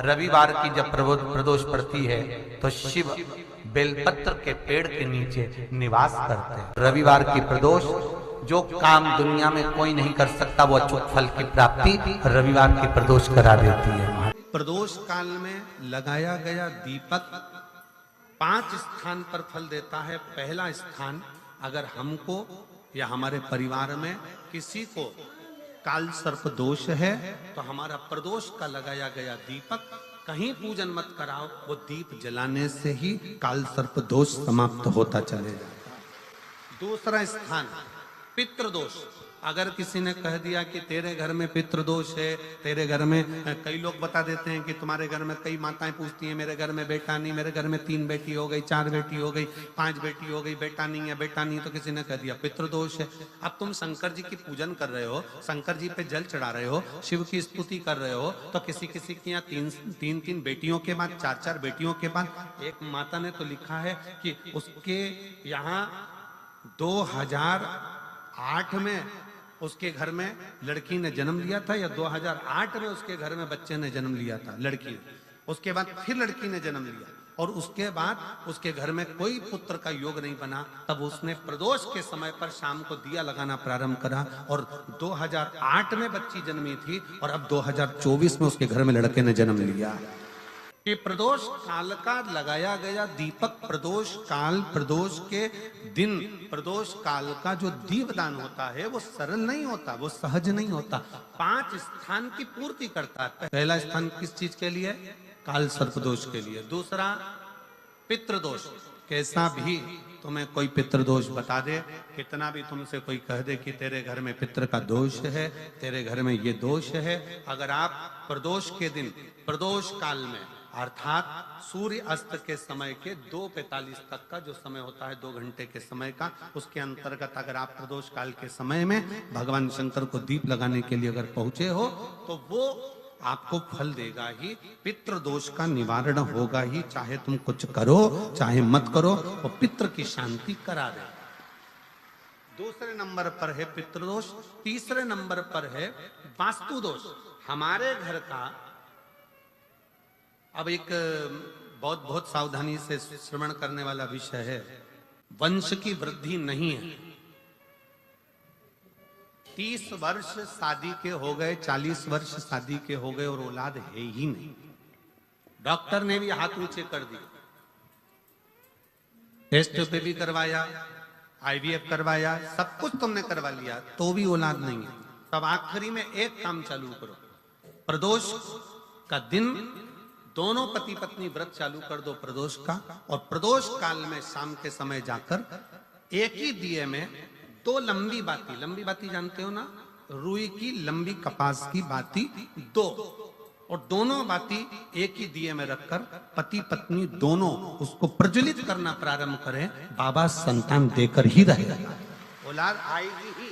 रविवार की जब प्रदोष पड़ती है तो शिव बेलपत्र के पेड़ के नीचे निवास करते हैं। रविवार की प्रदोष जो काम दुनिया में कोई नहीं कर सकता वो अचूक फल की प्राप्ति रविवार की प्रदोष करा देती है। प्रदोष काल में लगाया गया दीपक 5 स्थान पर फल देता है। पहला स्थान, अगर हमको या हमारे परिवार में किसी को काल सर्प दोष है तो हमारा प्रदोष का लगाया गया दीपक कहीं पूजन मत कराओ, वो दीप जलाने से ही काल सर्प दोष समाप्त होता चले जाता है। दूसरा स्थान, पितृदोष। अगर किसी ने कह दिया कि तेरे घर में पितृदोष है, तेरे घर में, कई लोग बता देते हैं कि तुम्हारे घर में कई माताएं पूछती हैं मेरे घर में बेटा नहीं, मेरे घर में 3 बेटी हो गई, 4 बेटी हो गई, 5 बेटी हो गई, बेटा नहीं है, बेटा नहीं, तो किसी ने कह दिया पितृदोष है। अब तुम शंकर जी की पूजन कर रहे हो, शंकर जी पे जल चढ़ा रहे हो, शिव की स्तुति कर रहे हो, तो किसी किसी की यहाँ 3 बेटियों के बाद, 4 बेटियों के बाद, एक माता ने तो लिखा है कि उसके यहाँ 2008 में उसके घर में लड़की ने जन्म लिया था, या 2008 में उसके घर में बच्चे ने जन्म लिया था, लड़की ने। उसके बाद फिर लड़की ने जन्म लिया और उसके बाद उसके घर में कोई पुत्र का योग नहीं बना। तब उसने प्रदोष के समय पर शाम को दिया लगाना प्रारंभ करा और 2008 में बच्ची जन्मी थी और अब 2024 में उसके घर में लड़के ने जन्म लिया। कि प्रदोष काल का लगाया गया दीपक, प्रदोष काल, प्रदोष के दिन, प्रदोष काल का जो दीपदान होता है वो सरल नहीं होता, वो सहज नहीं होता। 5 स्थान की पूर्ति करता है। पहला स्थान किस चीज के लिए? काल सर्प दोष के लिए। दूसरा पितृदोष। कैसा भी तुम्हें कोई पितृदोष बता दे, कितना भी तुमसे कोई कह दे कि तेरे घर में पितृ का दोष है, तेरे घर में ये दोष है, अगर आप प्रदोष के दिन, प्रदोष काल में अर्थात सूर्य अस्त के समय के 2:45 तक का जो समय होता है, 2 घंटे के समय का, उसके अंतर्गत अगर आप प्रदोष काल के समय में भगवान शंकर को दीप लगाने के लिए अगर पहुंचे हो तो वो आपको फल देगा ही, पितृदोष का निवारण होगा ही। चाहे तुम कुछ करो चाहे मत करो, वो पितृ की शांति करा दे। दूसरे नंबर पर है पितृदोष। तीसरे नंबर पर है वास्तु दोष। हमारे घर का, अब एक बहुत सावधानी से श्रवण करने वाला विषय है, वंश की वृद्धि नहीं है। 30 वर्ष शादी के हो गए, 40 वर्ष शादी के हो गए और औलाद है ही नहीं। डॉक्टर ने भी हाथ ऊंचे कर दिए, टेस्ट पे भी करवाया, आईवीएफ करवाया, सब कुछ तुमने करवा लिया, तो भी औलाद नहीं है। तब आखिरी में एक काम चालू करो, प्रदोष का दिन दोनों पति पत्नी व्रत चालू कर दो प्रदोष का, और प्रदोष काल में शाम के समय जाकर एक ही दिए में 2 लंबी बाती जानते हो ना, रुई की लंबी कपास की बाती 2, और दोनों बाती एक ही दिए में रखकर पति पत्नी दोनों उसको प्रज्वलित करना प्रारंभ करें। बाबा संतान देकर ही रहेगा, औलाद आएगी ही।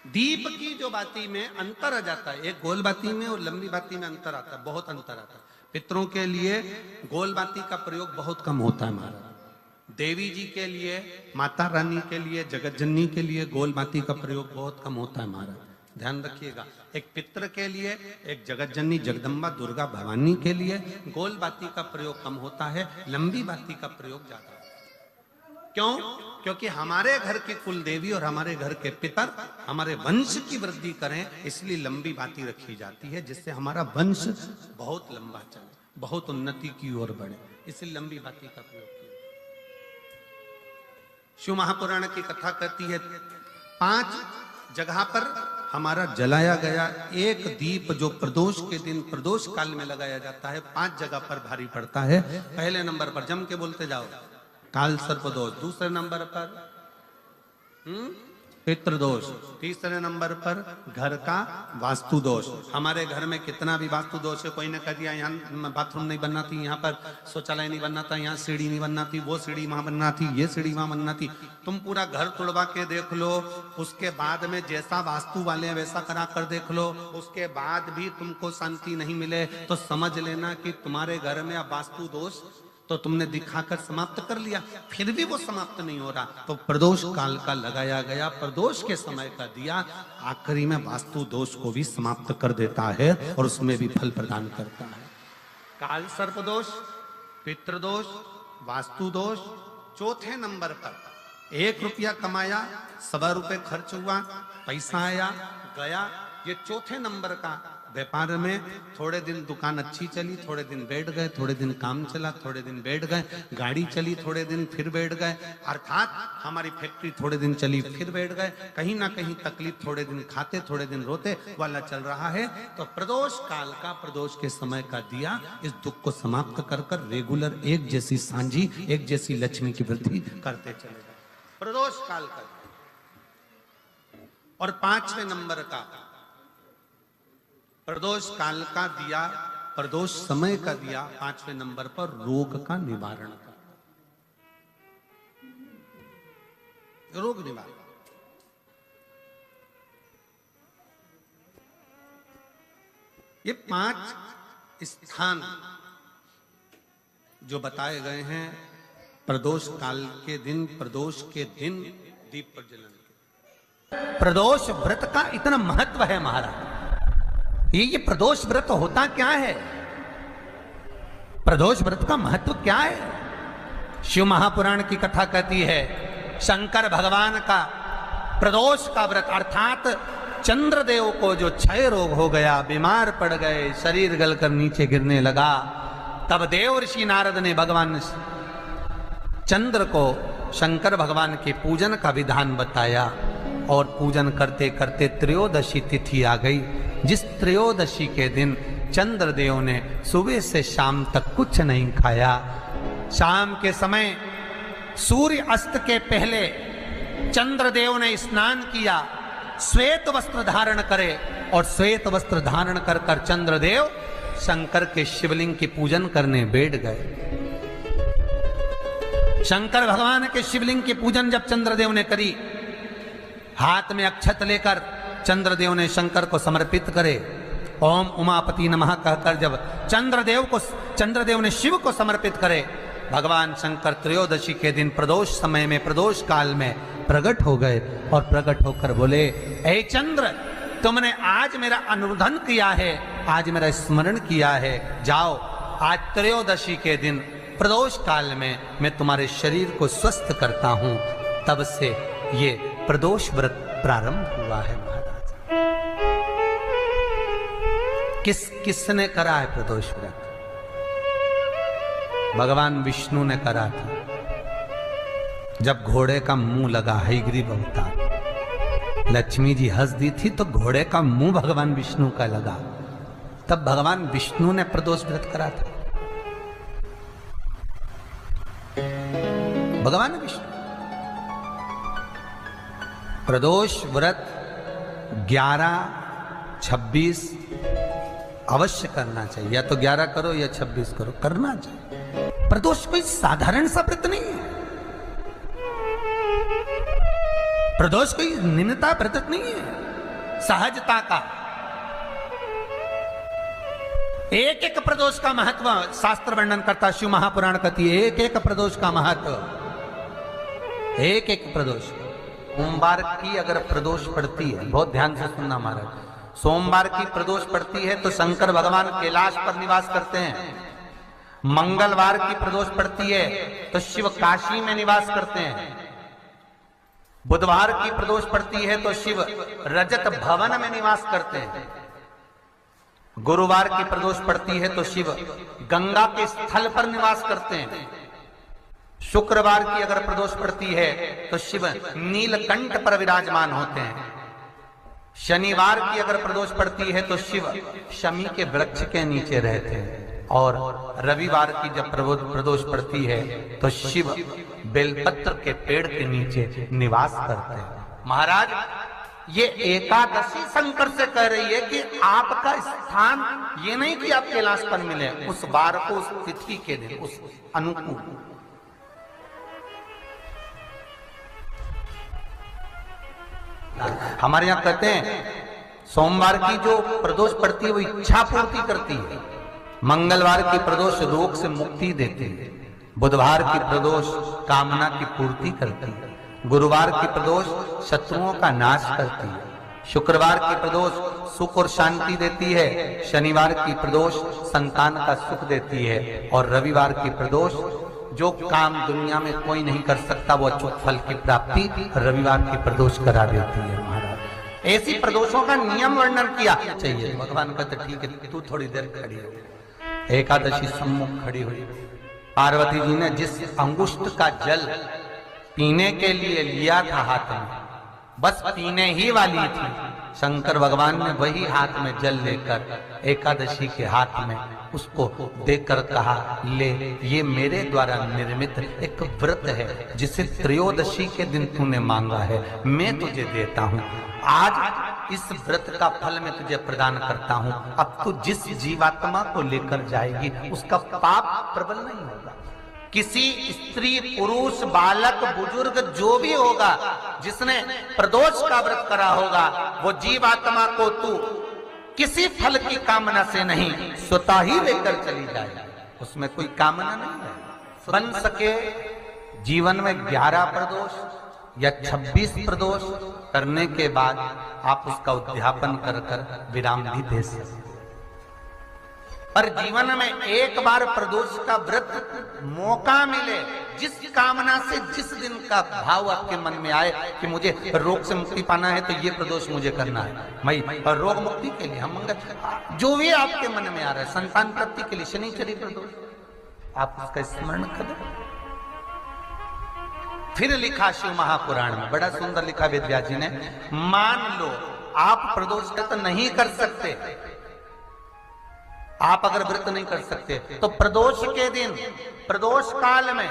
दीप की जो बाती में अंतर आ जाता है, एक गोल बाती में और लंबी बाती में अंतर आता है, बहुत अंतर आता है। पितरों के लिए गोल बाती का प्रयोग बहुत कम होता है महाराज। देवी जी के लिए, माता रानी के लिए, जगत जननी के लिए गोल बाती का प्रयोग बहुत कम होता है महाराज, ध्यान रखिएगा। एक पितृ के लिए, एक जगत जननी जगदम्बा दुर्गा भवानी के लिए गोल बाती का प्रयोग कम होता है, लंबी बाती का प्रयोग ज्यादा। क्यों? क्योंकि हमारे घर की कुल देवी और हमारे घर के पितर हमारे वंश की वृद्धि करें, इसलिए लंबी बाती रखी जाती है, जिससे हमारा वंश बहुत लंबा चले, बहुत उन्नति की ओर बढ़े, इसलिए लंबी बाती का प्रयोग किया। शिव महापुराण की कथा कहती है 5 जगह पर हमारा जलाया गया एक दीप जो प्रदोष के दिन प्रदोष काल में लगाया जाता है, 5 जगह पर भारी पड़ता है। पहले नंबर पर जम के बोलते जाओ, काल सर्प दोष। दूसरे नंबर पर पितृदोष। तीसरे नंबर पर घर का वास्तु दोष। हमारे घर में कितना भी वास्तु दोष है, कोई ने कह दिया यहाँ बाथरूम नहीं बनना थी, यहाँ पर शौचालय नहीं बनना था, यहाँ सीढ़ी नहीं बनना थी, वो सीढ़ी वहां बनना थी, ये सीढ़ी वहां बनना थी। तुम पूरा घर तुड़वा के देख लो, उसके बाद में जैसा वास्तु वाले हैं वैसा करा कर देख लो, उसके बाद भी तुमको शांति नहीं मिले तो समझ लेना कि तुम्हारे घर में अब वास्तु दोष तो तुमने दिखाकर समाप्त कर लिया, फिर भी वो समाप्त नहीं हो रहा, तो प्रदोष काल का लगाया गया प्रदोष के समय का दिया आखिरी में वास्तु दोष को भी समाप्त कर देता है और उसमें भी फल प्रदान करता है। काल सर्प दोष, पितृदोष, वास्तु दोष, चौथे नंबर पर 1 रुपया कमाया, 1.25 रुपये खर्च हुआ, पैसा आया गया, ये चौथे नंबर का। व्यापार में थोड़े दिन दुकान अच्छी चली, थोड़े दिन बैठ गए, थोड़े दिन काम चला, थोड़े दिन बैठ गए, गाड़ी चली थोड़े दिन फिर बैठ गए, अर्थात हमारी फैक्ट्री थोड़े दिन चली फिर बैठ गए, कहीं ना कहीं तकलीफ, थोड़े दिन खाते थोड़े दिन रोते वाला चल रहा है। तो प्रदोष काल का, प्रदोष के समय का दिया इस दुख को समाप्त कर कर रेगुलर एक जैसी सांझी, एक जैसी लक्ष्मी की वृद्धि करते चले गए, प्रदोष काल का। और 5वें नंबर का प्रदोष काल का दिया, प्रदोष समय का दिया 5वें नंबर पर रोग का निवारण का, रोग निवारण। ये 5 स्थान जो बताए गए हैं प्रदोष काल के दिन, प्रदोष के दिन दीप प्रज्वलन के। प्रदोष व्रत का इतना महत्व है महाराज। ये प्रदोष व्रत होता क्या है? प्रदोष व्रत का महत्व क्या है? शिव महापुराण की कथा कहती है शंकर भगवान का प्रदोष का व्रत, अर्थात चंद्रदेव को जो क्षय रोग हो गया, बीमार पड़ गए, शरीर गलकर नीचे गिरने लगा, तब देव ऋषि नारद ने भगवान चंद्र को शंकर भगवान के पूजन का विधान बताया और पूजन करते करते त्रयोदशी तिथि आ गई, जिस त्रयोदशी के दिन चंद्रदेव ने सुबह से शाम तक कुछ नहीं खाया। शाम के समय सूर्य अस्त के पहले चंद्रदेव ने स्नान किया, श्वेत वस्त्र धारण करे और श्वेत वस्त्र धारण कर कर चंद्रदेव शंकर के शिवलिंग की पूजन करने बैठ गए। शंकर भगवान के शिवलिंग की पूजन जब चंद्रदेव ने करी, हाथ में अक्षत लेकर चंद्रदेव ने शंकर को समर्पित करे, ओम उमापति नमः कहकर जब चंद्रदेव ने शिव को समर्पित करे, भगवान शंकर त्रयोदशी के दिन प्रदोष समय में, प्रदोष काल में प्रकट हो गए और प्रकट होकर बोले, ऐ चंद्र, तुमने आज मेरा अनुमोदन किया है, आज मेरा स्मरण किया है, जाओ आज त्रयोदशी के दिन प्रदोष काल में मैं तुम्हारे शरीर को स्वस्थ करता हूं। तब से ये प्रदोष व्रत प्रारंभ हुआ है महाराज। किसने करा है प्रदोष व्रत? भगवान विष्णु ने करा था। जब घोड़े का मुंह लगा, हयग्रीव अवतार, लक्ष्मी जी हंस दी थी तो घोड़े का मुंह भगवान विष्णु का लगा, तब भगवान विष्णु ने प्रदोष व्रत करा था। भगवान विष्णु प्रदोष व्रत 11, 26 अवश्य करना चाहिए, या तो 11 करो या 26 करो, करना चाहिए। प्रदोष कोई साधारण सा व्रत नहीं है, प्रदोष कोई निम्नता व्रत नहीं है, सहजता का। एक एक प्रदोष का महत्व शास्त्र वर्णन करता, शिव महापुराण कहती है एक एक प्रदोष का महत्व, एक एक प्रदोष। सोमवार की अगर प्रदोष पड़ती है, बहुत ध्यान से सुनना महाराज, सोमवार की प्रदोष पड़ती है तो शंकर भगवान कैलाश पर निवास करते हैं। मंगलवार की प्रदोष पड़ती है तो शिव काशी में निवास करते हैं। बुधवार की प्रदोष पड़ती है तो शिव रजत भवन में निवास करते हैं। गुरुवार की प्रदोष पड़ती है तो शिव गंगा के स्थल पर निवास करते हैं। शुक्रवार की अगर प्रदोष पड़ती है तो शिव नीलकंठ पर विराजमान होते हैं। शनिवार की अगर प्रदोष पड़ती है तो शिव शमी के वृक्ष के नीचे रहते हैं। और रविवार की जब प्रदोष पड़ती है तो शिव बेलपत्र के पेड़ के नीचे निवास करते हैं। महाराज, ये एकादशी शंकर से कह रही है कि आपका स्थान ये नहीं कि आप कैलाश पर मिले, उस बार को, उस तिथि के दिन, उस अनुकूल। हमारे यहां कहते हैं सोमवार की जो प्रदोष पड़ती है वो इच्छा पूर्ति करती है, मंगलवार की प्रदोष रोग से मुक्ति देती है, बुधवार की प्रदोष कामना की पूर्ति करती है, गुरुवार की प्रदोष शत्रुओं का नाश करती है, शुक्रवार की प्रदोष सुख और शांति देती है, शनिवार की प्रदोष संतान का सुख देती है, और रविवार की प्रदोष जो काम दुनिया में कोई नहीं कर सकता वो अचूक फल की प्राप्ति रविवार की प्रदोष करा देती है। महाराज ऐसी प्रदोषों का नियम वर्णन किया चाहिए। भगवान कहते ठीक है तू थोड़ी देर खड़ी हो। एकादशी सम्मुख खड़ी हुई, पार्वती जी ने जिस अंगुष्ठ का जल पीने के लिए लिया था हाथ में, बस पीने ही वाली थी, शंकर भगवान ने वही हाथ में जल लेकर एकादशी के हाथ में उसको देकर कहा ले, ये मेरे द्वारा निर्मित एक व्रत है जिसे त्रयोदशी के दिन तूने मांगा है, मैं तुझे देता हूँ। आज इस व्रत का फल मैं तुझे प्रदान करता हूँ। अब तू जिस जीवात्मा को लेकर जाएगी उसका पाप प्रबल नहीं होगा। किसी स्त्री पुरुष बालक बुजुर्ग जो भी होगा जिसने प्रदोष का व्रत करा होगा वो जीवात्मा को तू किसी फल की कामना से नहीं स्वतः ही लेकर चली जाए, उसमें कोई कामना नहीं है। बन सके जीवन में 11 प्रदोष या 26 प्रदोष करने के बाद आप उसका उद्यापन कर विराम भी दे सकते। पर जीवन में एक बार प्रदोष का व्रत मौका मिले, जिस कामना से जिस दिन का भाव आपके मन में आए कि मुझे रोग से मुक्ति पाना है तो ये प्रदोष मुझे करना है, मैं रोग मुक्ति के लिए हम मंगल जो भी आपके मन में आ रहा है, संतान प्राप्ति के लिए शनिचरी प्रदोष आप उसका स्मरण करें। फिर लिखा शिव महापुराण में, बड़ा सुंदर लिखा वेदव्यास जी ने, मान लो आप प्रदोष का तो नहीं कर सकते, आप अगर व्रत नहीं कर सकते तो प्रदोष के दिन प्रदोष काल में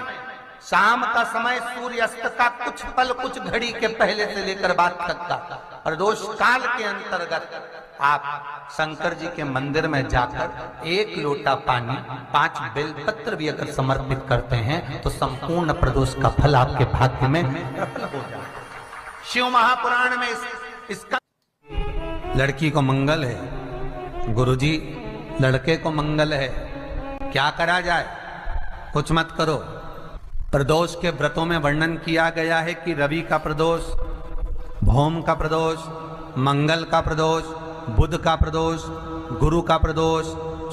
शाम का समय सूर्यास्त का कुछ पल कुछ घड़ी के पहले से लेकर बाद तक का प्रदोष काल के अंतर्गत आप शंकर जी के मंदिर में जाकर 1 लोटा पानी 5 बेलपत्र भी अगर समर्पित करते हैं तो संपूर्ण प्रदोष का फल आपके भाग्य में प्रबल हो जाए। शिव महापुराण में इसका लड़की को मंगल है, गुरुजी लड़के को मंगल है, क्या करा जाए? कुछ मत करो। प्रदोष के व्रतों में वर्णन किया गया है कि रवि का प्रदोष, भौम का प्रदोष, मंगल का प्रदोष, बुध का प्रदोष, गुरु का प्रदोष,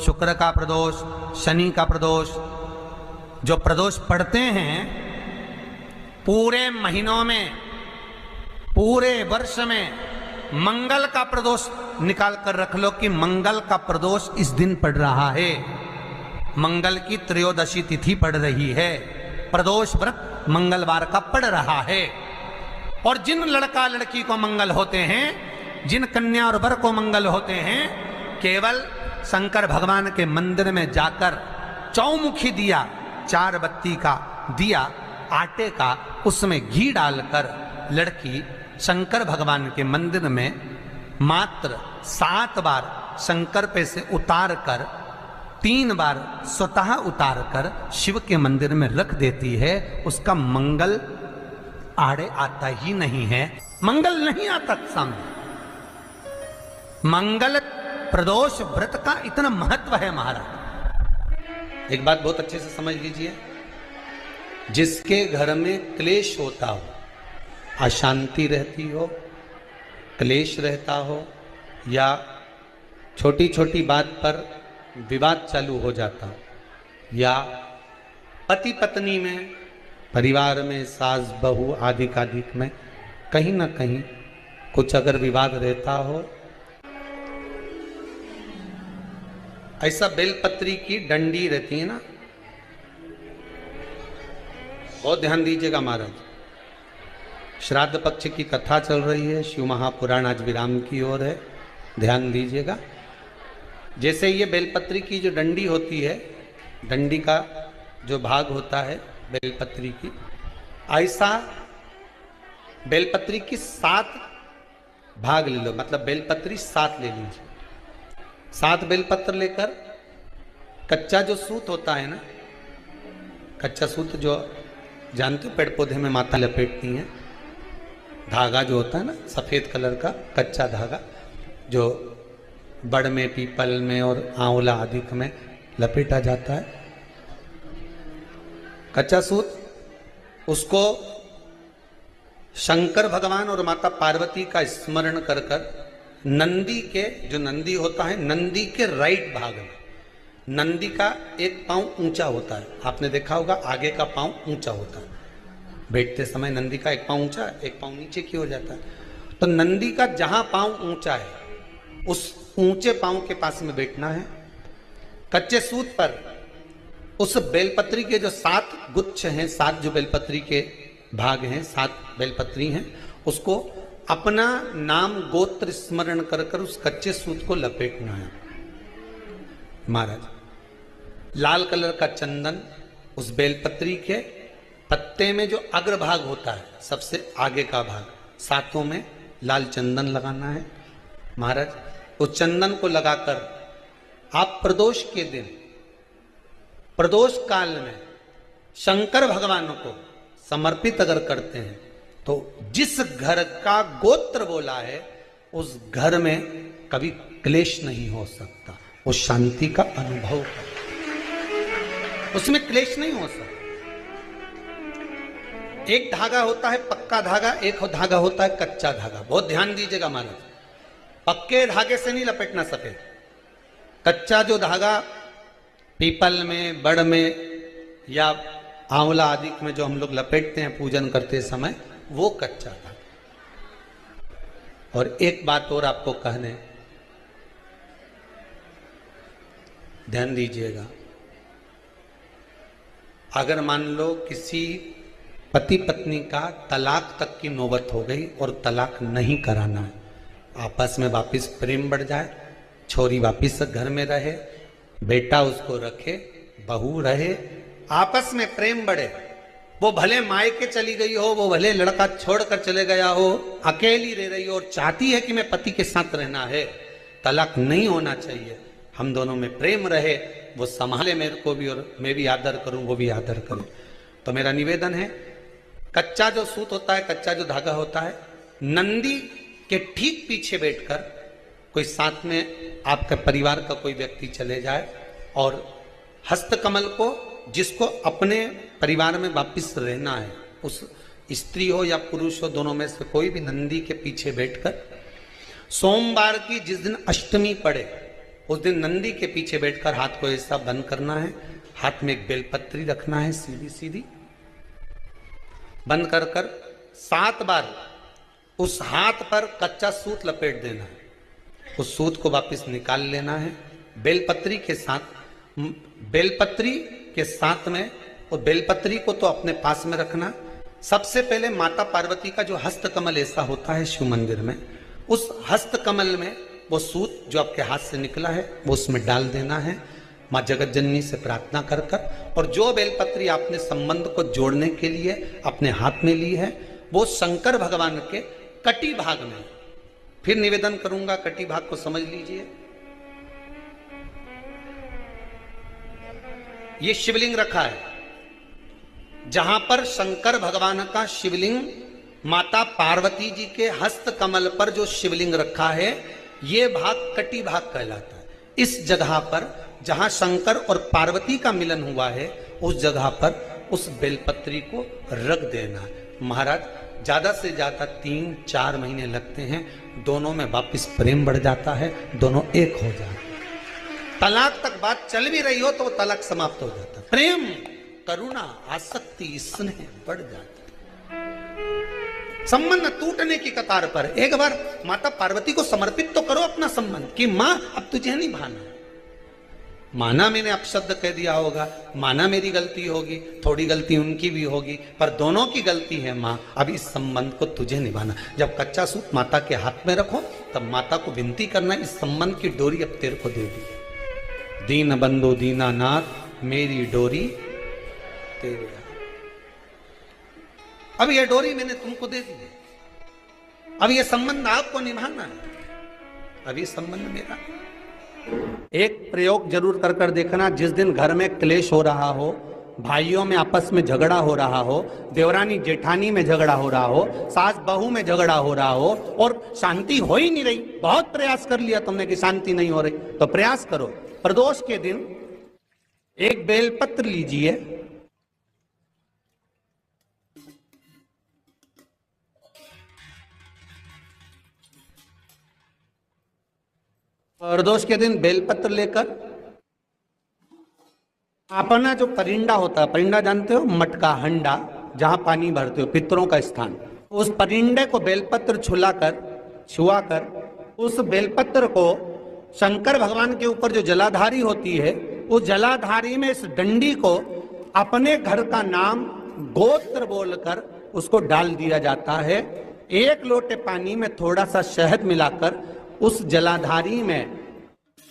शुक्र का प्रदोष, शनि का प्रदोष। जो प्रदोष पढ़ते हैं पूरे महीनों में, पूरे वर्ष में मंगल का प्रदोष निकाल कर रख लो कि मंगल का प्रदोष इस दिन पड़ रहा है, मंगल की त्रयोदशी तिथि पड़ रही है, प्रदोष व्रत मंगलवार का पड़ रहा है। और जिन लड़का लड़की को मंगल होते हैं, जिन कन्या और वर को मंगल होते हैं, केवल शंकर भगवान के मंदिर में जाकर चौमुखी दिया, 4 बत्ती का दिया आटे का, उसमें घी डालकर लड़की शंकर भगवान के मंदिर में मात्र 7 बार शंकर पे से उतार कर 3 बार स्वतः उतार कर शिव के मंदिर में रख देती है। उसका मंगल आड़े आता ही नहीं है, मंगल नहीं आता सामने। मंगल प्रदोष व्रत का इतना महत्व है महाराज। एक बात बहुत अच्छे से समझ लीजिए, जिसके घर में क्लेश होता हो, अशांति रहती हो, क्लेश रहता हो, या छोटी छोटी बात पर विवाद चालू हो जाता हो, या पति पत्नी में, परिवार में, सास बहू आदि कादिक में कहीं ना कहीं कुछ अगर विवाद रहता हो, ऐसा बेलपत्री की डंडी रहती है ना, बहुत ध्यान दीजिएगा महाराज। श्राद्ध पक्ष की कथा चल रही है, शिव महापुराण आज विराम की ओर है, ध्यान दीजिएगा। जैसे ये बेलपत्री की जो डंडी होती है, डंडी का जो भाग होता है बेलपत्री की, ऐसा बेलपत्री की 7 भाग ले लो, मतलब बेलपत्री 7 ले लीजिए। 7 बेलपत्र लेकर कच्चा जो सूत होता है ना, कच्चा सूत जो जानते हो पेड़ पौधे में माता लपेटती हैं, धागा जो होता है ना सफेद कलर का कच्चा धागा, जो बड़ में, पीपल में और आंवला आदि में लपेटा जाता है, कच्चा सूत उसको शंकर भगवान और माता पार्वती का स्मरण कर कर नंदी के, जो नंदी होता है, नंदी के राइट भाग में, नंदी का एक पांव ऊंचा होता है, आपने देखा होगा आगे का पांव ऊंचा होता है, बैठते समय नंदी का एक पांव ऊंचा एक पांव नीचे की हो जाता है। तो नंदी का जहां पांव ऊंचा है उस ऊंचे पांव के पास में बैठना है। कच्चे सूत पर उस बेलपत्री के जो 7 गुच्छ हैं, 7 जो बेलपत्री के भाग हैं, 7 बेलपत्री हैं, उसको अपना नाम गोत्र स्मरण कर कर उस कच्चे सूत को लपेटना है। महाराज लाल कलर का चंदन उस बेलपत्री के पत्ते में जो अग्रभाग होता है, सबसे आगे का भाग, 7 में लाल चंदन लगाना है। महाराज उस चंदन को लगाकर आप प्रदोष के दिन, प्रदोष काल में शंकर भगवान को समर्पित अगर करते हैं तो जिस घर का गोत्र बोला है उस घर में कभी क्लेश नहीं हो सकता, उस शांति का अनुभव कर, उसमें क्लेश नहीं हो सकता। एक धागा होता है पक्का धागा, एक धागा होता है कच्चा धागा। बहुत ध्यान दीजिएगा महाराज, पक्के धागे से नहीं लपेटना सफेद, कच्चा जो धागा पीपल में, बड़ में या आंवला आदि में जो हम लोग लपेटते हैं पूजन करते समय, वो कच्चा धागा। और एक बात और आपको कहने, ध्यान दीजिएगा, अगर मान लो किसी पति पत्नी का तलाक तक की नौबत हो गई और तलाक नहीं कराना है, आपस में वापिस प्रेम बढ़ जाए, छोरी वापिस घर में रहे, बेटा उसको रखे, बहू रहे, आपस में प्रेम बढ़े, वो भले मायके चली गई हो, वो भले लड़का छोड़कर चले गया हो, अकेली रह रही हो और चाहती है कि मैं पति के साथ रहना है, तलाक नहीं होना चाहिए, हम दोनों में प्रेम रहे, वो संभाले मेरे को भी और मैं भी आदर करूं, वो भी आदर करे। तो मेरा निवेदन है, कच्चा जो सूत होता है, कच्चा जो धागा होता है, नंदी के ठीक पीछे बैठकर कोई साथ में आपके परिवार का कोई व्यक्ति चले जाए और हस्तकमल को, जिसको अपने परिवार में वापिस रहना है, उस स्त्री हो या पुरुष हो, दोनों में से कोई भी नंदी के पीछे बैठकर सोमवार की जिस दिन अष्टमी पड़े उस दिन नंदी के पीछे बैठकर हाथ को ऐसा बंद करना है, हाथ में एक बेलपत्री रखना है, सीधी सीधी बंद कर कर 7 बार उस हाथ पर कच्चा सूत लपेट देना है, उस सूत को वापस निकाल लेना है बेलपत्री के साथ, बेलपत्री के साथ में, और बेलपत्री को तो अपने पास में रखना। सबसे पहले माता पार्वती का जो हस्तकमल ऐसा होता है शिव मंदिर में, उस हस्तकमल में वो सूत जो आपके हाथ से निकला है वो उसमें डाल देना है, माँ जगत जननी से प्रार्थना कर कर, और जो बेलपत्री आपने संबंध को जोड़ने के लिए अपने हाथ में ली है वो शंकर भगवान के कटी भाग में, फिर निवेदन करूंगा कटी भाग को समझ लीजिए। ये शिवलिंग रखा है, जहां पर शंकर भगवान का शिवलिंग, माता पार्वती जी के हस्त कमल पर जो शिवलिंग रखा है, ये भाग कटी भाग कहलाता है। इस जगह पर जहां शंकर और पार्वती का मिलन हुआ है, उस जगह पर उस बेलपत्री को रख देना। महाराज ज्यादा से ज्यादा 3-4 महीने लगते हैं, दोनों में वापिस प्रेम बढ़ जाता है, दोनों एक हो जाते हैं। तलाक तक बात चल भी रही हो तो वो तलाक समाप्त हो जाता है, प्रेम, करुणा, आसक्ति, स्नेह बढ़ जाता है। संबंध टूटने की कतार पर एक बार माता पार्वती को समर्पित तो करो अपना संबंध कि मां अब तुझे नहीं भाना, माना मैंने अपशब्द कह दिया होगा, माना मेरी गलती होगी, थोड़ी गलती उनकी भी होगी, पर दोनों की गलती है माँ, अब इस संबंध को तुझे निभाना। जब कच्चा सूत माता के हाथ में रखो तब माता को विनती करना, इस संबंध की डोरी अब तेरे को दे दी, दीन बंधु दीनानाथ मेरी डोरी तेरे, अब ये डोरी मैंने तुमको दे दी है, अब ये संबंध आपको निभाना है, अब ये संबंध मेरा। एक प्रयोग जरूर कर कर देखना, जिस दिन घर में क्लेश हो रहा हो, भाइयों में आपस में झगड़ा हो रहा हो, देवरानी जेठानी में झगड़ा हो रहा हो, सास बहू में झगड़ा हो रहा हो और शांति हो ही नहीं रही, बहुत प्रयास कर लिया तुमने कि शांति नहीं हो रही, तो प्रयास करो, प्रदोष के दिन एक बेलपत्र लीजिए, प्रदोष के दिन बेलपत्र लेकर अपना जो परिंडा होता है, परिंडा जानते हो, मटका, हंडा, जहां पानी भरते हो, पितरों का स्थान, उस परिंडे को बेलपत्र छुआकर उस बेलपत्र को शंकर भगवान के ऊपर जो जलाधारी होती है, उस जलाधारी में इस डंडी को अपने घर का नाम गोत्र बोलकर उसको डाल दिया जाता है। एक लोटे पानी में थोड़ा सा शहद मिलाकर उस जलाधारी में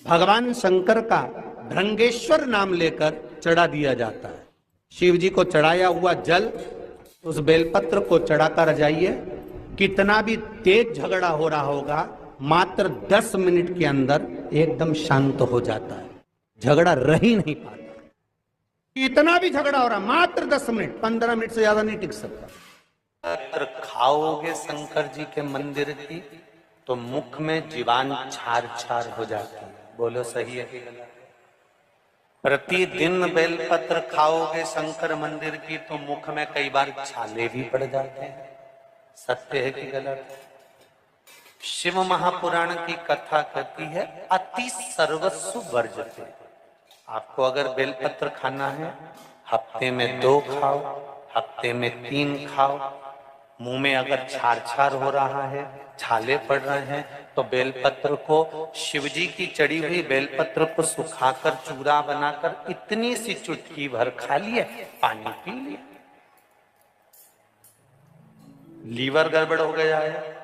भगवान शंकर का भृंगेश्वर नाम लेकर चढ़ा दिया जाता है। शिव जी को चढ़ाया हुआ जल उस बेलपत्र को चढ़ाकर जाइए, कितना भी तेज झगड़ा हो रहा होगा, मात्र 10 मिनट के अंदर एकदम शांत हो जाता है, झगड़ा रह ही नहीं पाता। इतना भी झगड़ा हो रहा, मात्र 10 मिनट, 15 मिनट से ज्यादा नहीं टिक सकता। अगर खाओगे शंकर जी के मंदिर की तो मुख में जीवान छार छार हो जाती है। बोलो सही है कि गलत? प्रतिदिन बेलपत्र खाओगे शंकर मंदिर की तो मुख में कई बार छाले भी पड़ जाते हैं। सत्य है कि गलत? शिव महापुराण की कथा कहती है अति सर्वस्व वर्जते। आपको अगर बेलपत्र खाना है, हफ्ते में 2 खाओ, हफ्ते में 3 खाओ। मुंह में अगर छार छार हो रहा है, छाले पड़ रहे हैं, तो बेलपत्र को, शिव जी की चढ़ी हुई बेलपत्र को सुखाकर चूरा बनाकर इतनी सी चुटकी भर खा लिए, पानी पी लिया। लीवर गड़बड़ हो गया है,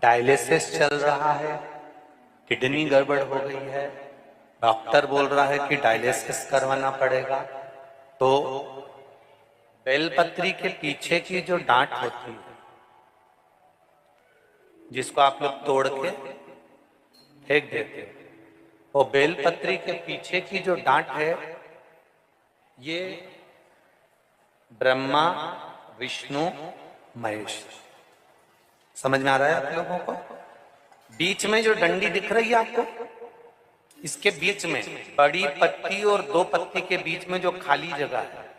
डायलिसिस चल रहा है, किडनी गड़बड़ हो गई है, डॉक्टर बोल रहा है कि डायलिसिस करवाना पड़ेगा, तो बेलपत्री के पीछे की जो डांट होती है, जिसको आप लोग तोड़ के फेंक देते हो, वो बेलपत्री के पीछे की जो डांट है, ये ब्रह्मा, विष्णु, महेश। समझ में आ रहा है आप लोगों को? बीच में जो डंडी दिख रही है आपको, इसके बीच में बड़ी पत्ती और 2 पत्ती के बीच में जो खाली जगह है,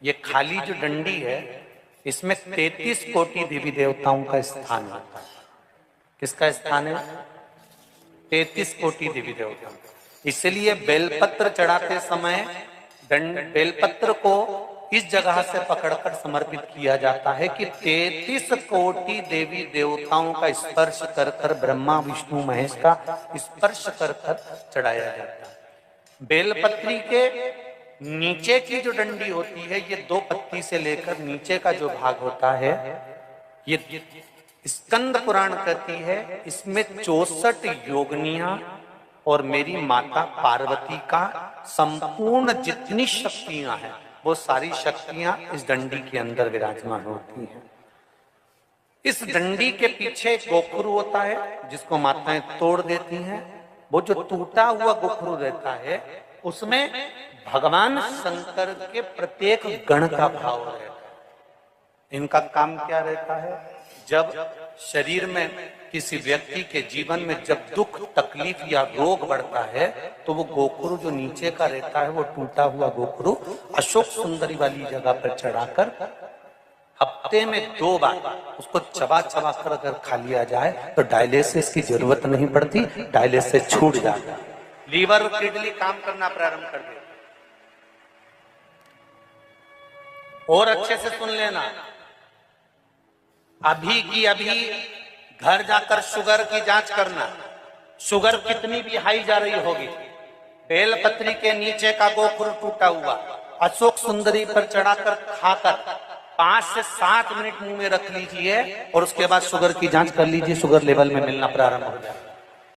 ये खाली जो डंडी है, इसमें 33 कोटि देवी देवताओं का स्थान होता है। किसका स्थान है? 33 कोटि देवी देवता। इसलिए बेलपत्र चढ़ाते समय बेलपत्र को इस जगह से पकड़कर समर्पित किया जाता है कि 33 कोटि देवी देवताओं का स्पर्श कर कर, ब्रह्मा विष्णु महेश का स्पर्श कर कर चढ़ाया जाता है। बेलपत्री के नीचे की जो डंडी होती है, ये 2 पत्ती से लेकर नीचे का जो भाग होता है, ये स्कंद पुराण कहती है, इसमें 64 योगनियां और मेरी माता पार्वती का संपूर्ण जितनी शक्तियां हैं, वो सारी शक्तियां इस डंडी के अंदर विराजमान होती हैं। इस डंडी के पीछे एक गोखरू होता है, जिसको माताएं तोड़ देती हैं। वो जो टूटा हुआ गोखरू रहता है, उसमें भगवान शंकर के प्रत्येक गण का भाव रहता है। इनका काम क्या रहता है? जब शरीर में किसी व्यक्ति के जीवन में जब दुख, तकलीफ या रोग बढ़ता है, तो वो गोखरू जो नीचे का रहता है, वो टूटा हुआ गोखरू अशोक सुंदरी वाली जगह पर चढ़ाकर हफ्ते में 2 बार उसको चबा चबा कर अगर खा लिया जाए तो डायलिसिस की जरूरत नहीं पड़ती, डायलिसिस छूट जाता है, लीवर और किडनी काम करना प्रारंभ कर देती। और अच्छे से सुन लेना, अभी की अभी घर जाकर शुगर की जांच करना। शुगर कितनी भी हाई जा रही होगी, बेलपत्री के नीचे का गोखरू टूटा हुआ अशोक सुंदरी पर चढ़ाकर खाकर 5 से 7 मिनट मुंह में रख लीजिए और उसके बाद शुगर की जांच कर लीजिए, शुगर लेवल में मिलना प्रारंभ हो जाए।